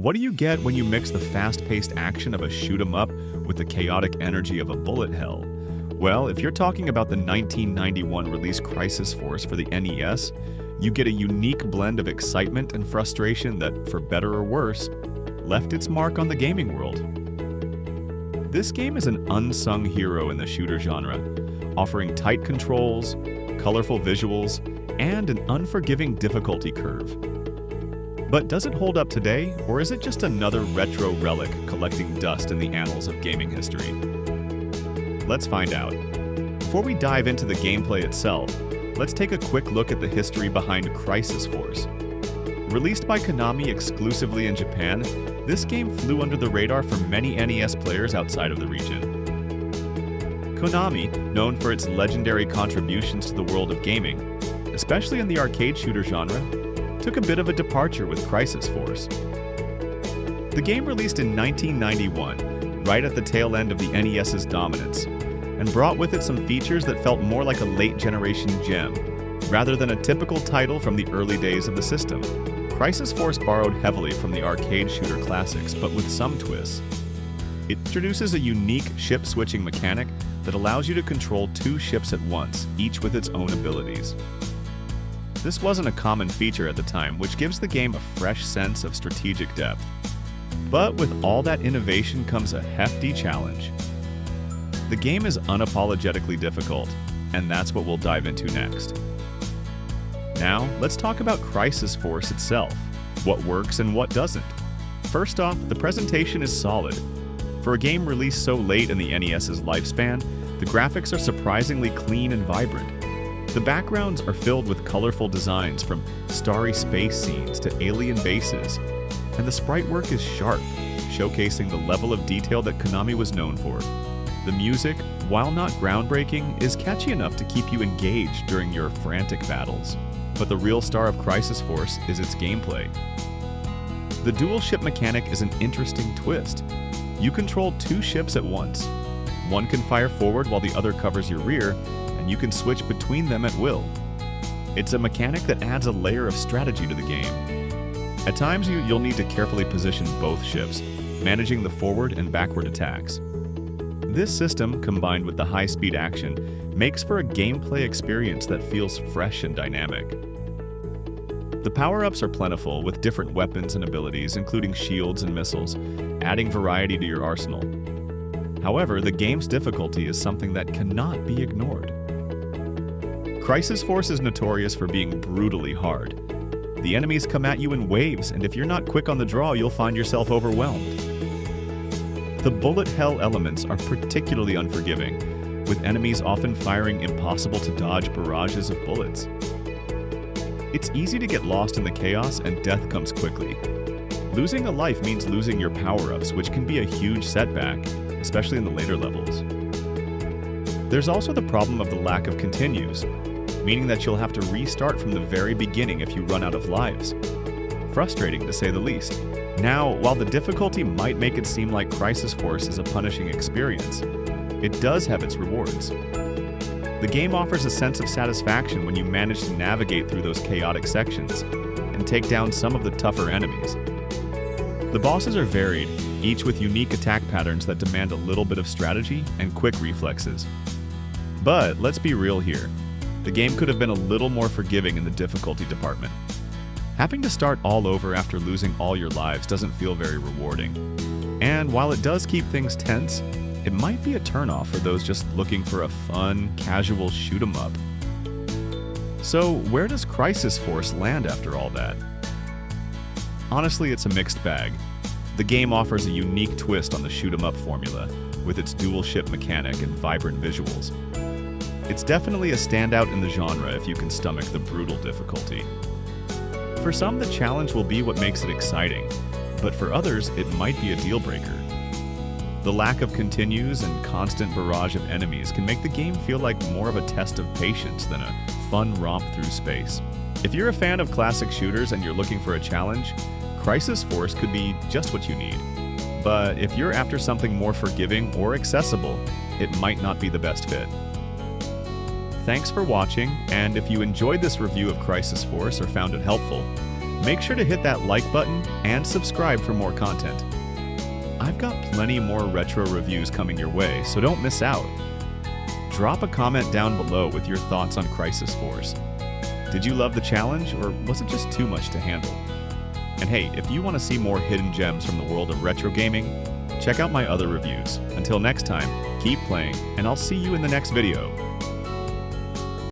What do you get when you mix the fast-paced action of a shoot-'em-up with the chaotic energy of a bullet hell? Well, if you're talking about the 1991 release Crisis Force for the NES, you get a unique blend of excitement and frustration that, for better or worse, left its mark on the gaming world. This game is an unsung hero in the shooter genre, offering tight controls, colorful visuals, and an unforgiving difficulty curve. But does it hold up today, or is it just another retro relic collecting dust in the annals of gaming history? Let's find out. Before we dive into the gameplay itself, let's take a quick look at the history behind Crisis Force. Released by Konami exclusively in Japan, this game flew under the radar for many NES players outside of the region. Konami, known for its legendary contributions to the world of gaming, especially in the arcade shooter genre, took a bit of a departure with Crisis Force. The game released in 1991, right at the tail end of the NES's dominance, and brought with it some features that felt more like a late-generation gem, rather than a typical title from the early days of the system. Crisis Force borrowed heavily from the arcade shooter classics, but with some twists. It introduces a unique ship-switching mechanic that allows you to control two ships at once, each with its own abilities. This wasn't a common feature at the time, which gives the game a fresh sense of strategic depth. But with all that innovation comes a hefty challenge. The game is unapologetically difficult, and that's what we'll dive into next. Now, let's talk about Crisis Force itself, what works and what doesn't. First off, the presentation is solid. For a game released so late in the NES's lifespan, the graphics are surprisingly clean and vibrant. The backgrounds are filled with colorful designs from starry space scenes to alien bases, and the sprite work is sharp, showcasing the level of detail that Konami was known for. The music, while not groundbreaking, is catchy enough to keep you engaged during your frantic battles. But the real star of Crisis Force is its gameplay. The dual ship mechanic is an interesting twist. You control two ships at once. One can fire forward while the other covers your rear, and you can switch between them at will. It's a mechanic that adds a layer of strategy to the game. At times, you'll need to carefully position both ships, managing the forward and backward attacks. This system, combined with the high-speed action, makes for a gameplay experience that feels fresh and dynamic. The power-ups are plentiful, with different weapons and abilities, including shields and missiles, adding variety to your arsenal. However, the game's difficulty is something that cannot be ignored. Crisis Force is notorious for being brutally hard. The enemies come at you in waves, and if you're not quick on the draw, you'll find yourself overwhelmed. The bullet hell elements are particularly unforgiving, with enemies often firing impossible-to-dodge barrages of bullets. It's easy to get lost in the chaos, and death comes quickly. Losing a life means losing your power-ups, which can be a huge setback, especially in the later levels. There's also the problem of the lack of continues, meaning that you'll have to restart from the very beginning if you run out of lives. Frustrating, to say the least. Now, while the difficulty might make it seem like Crisis Force is a punishing experience, it does have its rewards. The game offers a sense of satisfaction when you manage to navigate through those chaotic sections and take down some of the tougher enemies. The bosses are varied, each with unique attack patterns that demand a little bit of strategy and quick reflexes. But let's be real here. The game could have been a little more forgiving in the difficulty department. Having to start all over after losing all your lives doesn't feel very rewarding. And while it does keep things tense, it might be a turnoff for those just looking for a fun, casual shoot-'em-up. So where does Crisis Force land after all that? Honestly, it's a mixed bag. The game offers a unique twist on the shoot-'em-up formula, with its dual ship mechanic and vibrant visuals. It's definitely a standout in the genre if you can stomach the brutal difficulty. For some, the challenge will be what makes it exciting, but for others, it might be a deal-breaker. The lack of continues and constant barrage of enemies can make the game feel like more of a test of patience than a fun romp through space. If you're a fan of classic shooters and you're looking for a challenge, Crisis Force could be just what you need. But if you're after something more forgiving or accessible, it might not be the best fit. Thanks for watching, and if you enjoyed this review of Crisis Force or found it helpful, Make sure to hit that like button and subscribe for more content. I've got plenty more retro reviews coming your way, so don't miss out. Drop a comment down below with your thoughts on Crisis Force. Did you love the challenge, or was it just too much to handle? And hey, if you want to see more hidden gems from the world of retro gaming, check out my other reviews. Until next time, keep playing, and I'll see you in the next video.